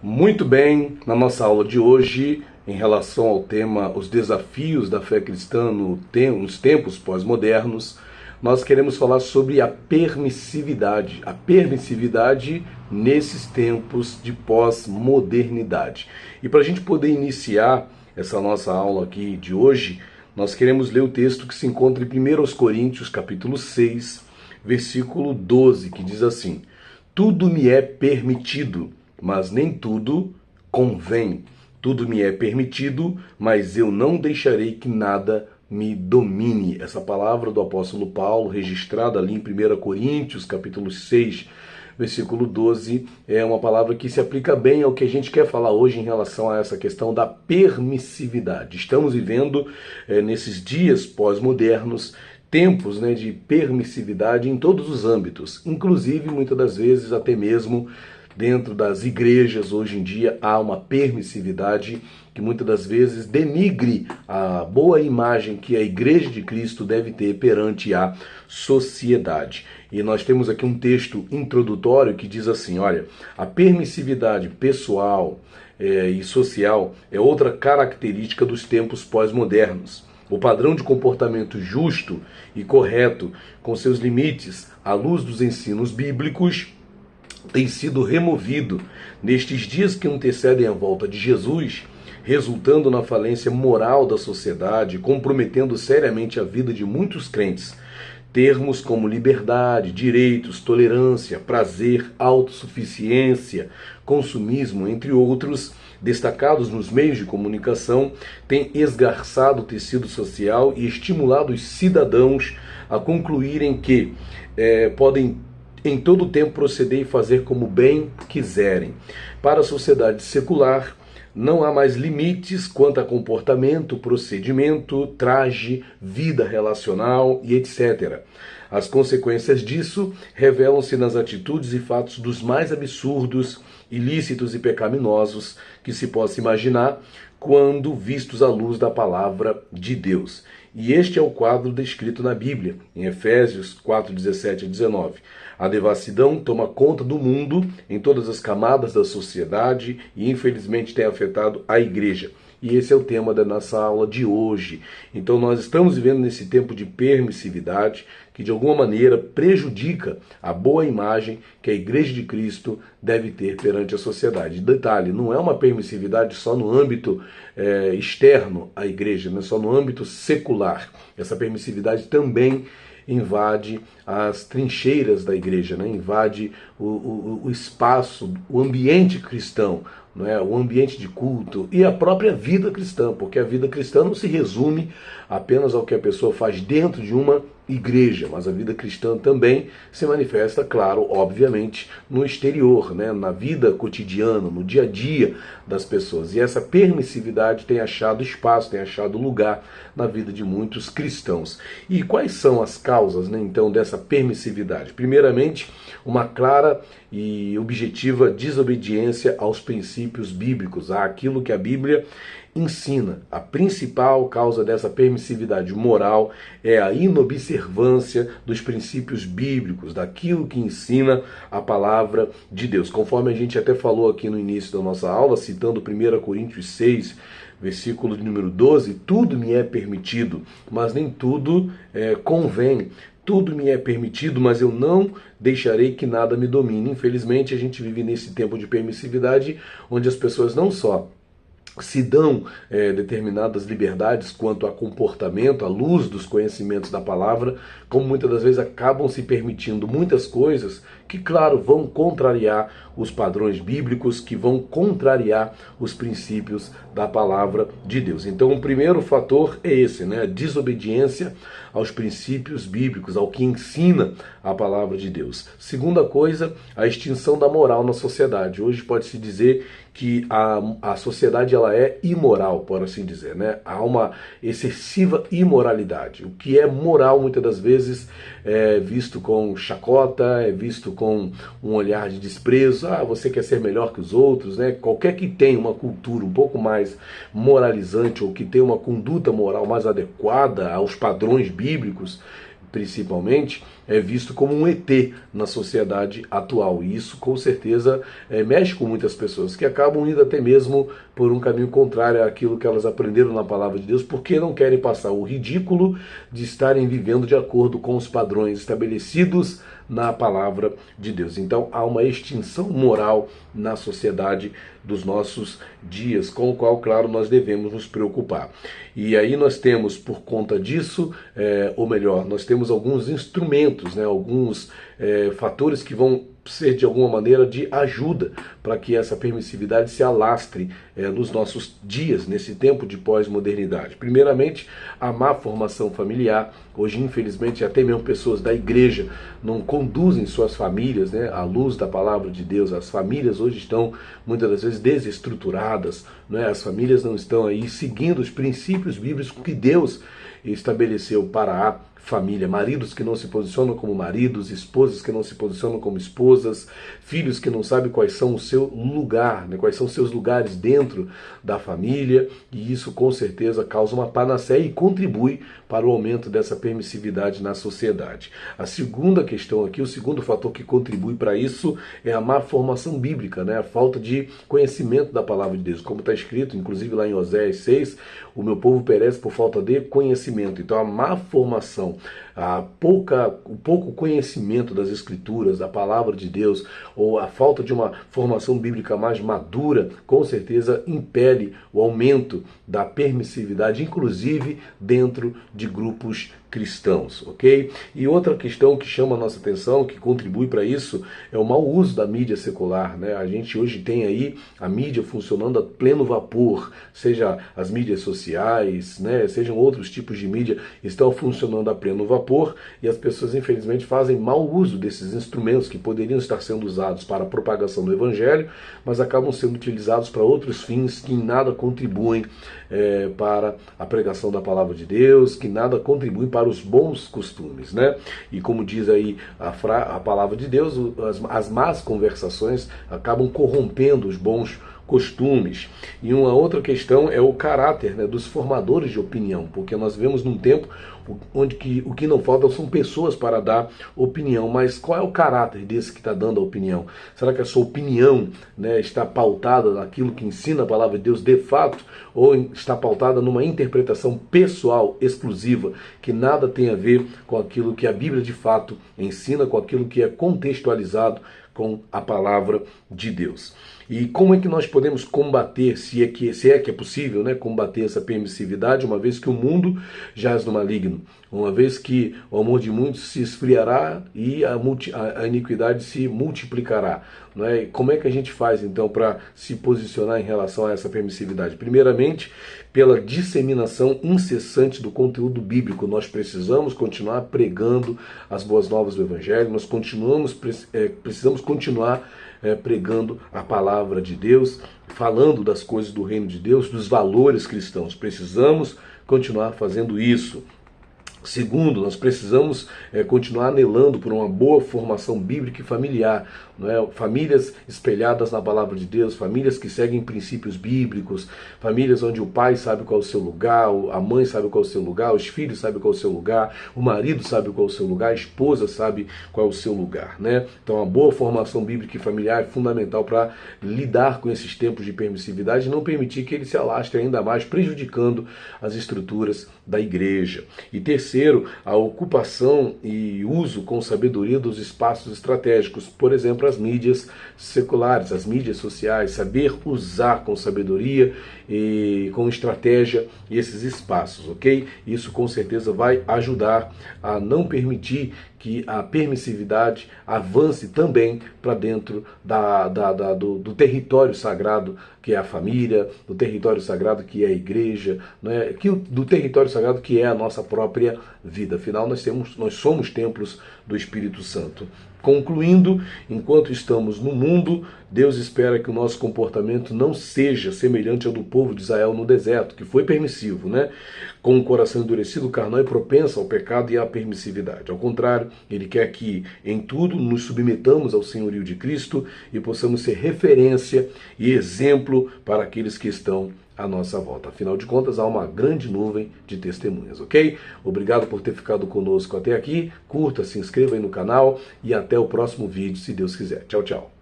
Muito bem, na nossa aula de hoje, em relação ao tema Os Desafios da Fé Cristã nos tempos pós-modernos, nós queremos falar sobre a permissividade nesses tempos de pós-modernidade. E para a gente poder iniciar essa nossa aula aqui de hoje, nós queremos ler o texto que se encontra em 1 Coríntios, capítulo 6, versículo 12, que diz assim: Tudo me é permitido, mas nem tudo convém. Tudo me é permitido, mas eu não deixarei que nada me domine. Essa palavra do apóstolo Paulo, registrada ali em 1 Coríntios, capítulo 6, versículo 12, é uma palavra que se aplica bem ao que a gente quer falar hoje em relação a essa questão da permissividade. Estamos vivendo, nesses dias pós-modernos, tempos, de permissividade em todos os âmbitos, inclusive muitas das vezes até mesmo dentro das igrejas. Hoje em dia há uma permissividade que muitas das vezes denigre a boa imagem que a Igreja de Cristo deve ter perante a sociedade. E nós temos aqui um texto introdutório que diz assim: olha, a permissividade pessoal e social é outra característica dos tempos pós-modernos. O padrão de comportamento justo e correto, com seus limites, à luz dos ensinos bíblicos, tem sido removido nestes dias que antecedem a volta de Jesus, resultando na falência moral da sociedade, comprometendo seriamente a vida de muitos crentes. Termos como liberdade, direitos, tolerância, prazer, autossuficiência, consumismo, entre outros, destacados nos meios de comunicação, têm esgarçado o tecido social e estimulado os cidadãos a concluírem que podem em todo o tempo proceder e fazer como bem quiserem. Para a sociedade secular, não há mais limites quanto a comportamento, procedimento, traje, vida relacional e etc. As consequências disso revelam-se nas atitudes e fatos dos mais absurdos, ilícitos e pecaminosos que se possa imaginar quando vistos à luz da palavra de Deus. E este é o quadro descrito na Bíblia, em Efésios 4, 17 a 19. A devassidão toma conta do mundo em todas as camadas da sociedade e infelizmente tem afetado a igreja. E esse é o tema da nossa aula de hoje. Então nós estamos vivendo nesse tempo de permissividade que de alguma maneira prejudica a boa imagem que a Igreja de Cristo deve ter perante a sociedade. Detalhe, não é uma permissividade só no âmbito externo à igreja, não é só no âmbito secular. Essa permissividade também invade as trincheiras da igreja, invade o espaço, o ambiente cristão, o ambiente de culto e a própria vida cristã, porque a vida cristã não se resume apenas ao que a pessoa faz dentro de uma igreja, mas a vida cristã também se manifesta, claro, obviamente, no exterior, na vida cotidiana, no dia a dia das pessoas. E essa permissividade tem achado espaço, tem achado lugar na vida de muitos cristãos. E quais são as causas, então, dessa permissividade? Primeiramente, uma clara e objetiva desobediência aos princípios bíblicos, àquilo que a Bíblia ensina. A principal causa dessa permissividade moral é a inobservância dos princípios bíblicos, daquilo que ensina a palavra de Deus. Conforme a gente até falou aqui no início da nossa aula, citando 1 Coríntios 6, versículo de número 12, tudo me é permitido, mas nem tudo convém. Tudo me é permitido, mas eu não deixarei que nada me domine. Infelizmente, a gente vive nesse tempo de permissividade, onde as pessoas não só se dão determinadas liberdades quanto a comportamento, à luz dos conhecimentos da palavra, como muitas das vezes acabam se permitindo muitas coisas que, claro, vão contrariar os padrões bíblicos, que vão contrariar os princípios da palavra de Deus. Então, o primeiro fator é esse, a desobediência aos princípios bíblicos, ao que ensina a palavra de Deus. Segunda coisa, a extinção da moral na sociedade. Hoje pode-se dizer que a sociedade ela é imoral, por assim dizer, Há uma excessiva imoralidade. O que é moral, muitas das vezes, é visto com chacota, é visto com um olhar de desprezo. Você quer ser melhor que os outros, Qualquer que tenha uma cultura um pouco mais moralizante ou que tenha uma conduta moral mais adequada aos padrões bíblicos, principalmente, é visto como um ET na sociedade atual. E isso, com certeza, mexe com muitas pessoas que acabam indo até mesmo por um caminho contrário àquilo que elas aprenderam na palavra de Deus, porque não querem passar o ridículo de estarem vivendo de acordo com os padrões estabelecidos na palavra de Deus. Então há uma extinção moral na sociedade dos nossos dias, com o qual, claro, nós devemos nos preocupar. E aí nós temos, por conta disso, ou melhor, nós temos alguns instrumentos, né, alguns fatores que vão ser de alguma maneira de ajuda para que essa permissividade se alastre nos nossos dias, nesse tempo de pós-modernidade. Primeiramente, a má formação familiar. Hoje, infelizmente, até mesmo pessoas da igreja não conduzem suas famílias, né, à luz da palavra de Deus. As famílias hoje estão, muitas das vezes, desestruturadas, né? As famílias não estão aí seguindo os princípios bíblicos que Deus estabeleceu para a família. Maridos que não se posicionam como maridos, esposas que não se posicionam como esposas, filhos que não sabem quais são o seu lugar, né, quais são os seus lugares dentro da família, e isso com certeza causa uma panaceia e contribui para o aumento dessa permissividade na sociedade. A segunda questão aqui, o segundo fator que contribui para isso é a má formação bíblica, né, a falta de conhecimento da palavra de Deus, como está escrito, inclusive lá em Oséias 6, o meu povo perece por falta de conhecimento. Então a má formação, o pouco conhecimento das Escrituras, da palavra de Deus, ou a falta de uma formação bíblica mais madura, com certeza impele o aumento da permissividade, inclusive dentro de grupos cristãos, ok? E outra questão que chama a nossa atenção, que contribui para isso, é o mau uso da mídia secular, né? A gente hoje tem aí a mídia funcionando a pleno vapor, seja as mídias sociais, né? Sejam outros tipos de mídia, estão funcionando a pleno vapor, e as pessoas infelizmente fazem mau uso desses instrumentos que poderiam estar sendo usados para a propagação do evangelho, mas acabam sendo utilizados para outros fins que em nada contribuem para a pregação da palavra de Deus, que nada contribuem para os bons costumes, né? E como diz aí a palavra de Deus, as más conversações acabam corrompendo os bons costumes. E uma outra questão é o caráter, né, dos formadores de opinião, porque nós vivemos num tempo onde o que não falta são pessoas para dar opinião, mas qual é o caráter desse que está dando a opinião? Será que a sua opinião, né, está pautada naquilo que ensina a palavra de Deus de fato, ou está pautada numa interpretação pessoal exclusiva, que nada tem a ver com aquilo que a Bíblia de fato ensina, com aquilo que é contextualizado com a palavra de Deus? E como é que nós podemos combater, se é que é possível, né, combater essa permissividade, uma vez que o mundo jaz no maligno, uma vez que o amor de muitos se esfriará e a iniquidade se multiplicará, não é? Como é que a gente faz então para se posicionar em relação a essa permissividade? Primeiramente, pela disseminação incessante do conteúdo bíblico. Nós precisamos continuar pregando as boas novas do Evangelho, nós precisamos continuar pregando a palavra de Deus, falando das coisas do reino de Deus, dos valores cristãos. Precisamos continuar fazendo isso. Segundo, nós precisamos continuar anelando por uma boa formação bíblica e familiar, não é? Famílias espelhadas na palavra de Deus, famílias que seguem princípios bíblicos, famílias onde o pai sabe qual é o seu lugar, a mãe sabe qual é o seu lugar, os filhos sabem qual é o seu lugar, o marido sabe qual é o seu lugar, a esposa sabe qual é o seu lugar, né? Então a boa formação bíblica e familiar é fundamental para lidar com esses tempos de permissividade e não permitir que ele se alastre ainda mais, prejudicando as estruturas da igreja. E terceiro, a ocupação e uso com sabedoria dos espaços estratégicos, por exemplo, as mídias seculares, as mídias sociais, saber usar com sabedoria e com estratégia esses espaços, ok? Isso com certeza vai ajudar a não permitir que a permissividade avance também para dentro do território sagrado que é a família, do território sagrado que é a igreja, né? Do território sagrado que é a nossa própria vida. Afinal, nós somos templos do Espírito Santo. Concluindo, enquanto estamos no mundo, Deus espera que o nosso comportamento não seja semelhante ao do povo de Israel no deserto, que foi permissivo, né? Com o coração endurecido, carnal e propenso ao pecado e à permissividade. Ao contrário, Ele quer que em tudo nos submetamos ao senhorio de Cristo e possamos ser referência e exemplo para aqueles que estão à nossa volta. Afinal de contas, há uma grande nuvem de testemunhas, ok? Obrigado por ter ficado conosco até aqui. Curta, se inscreva aí no canal e até o próximo vídeo, se Deus quiser. Tchau, tchau.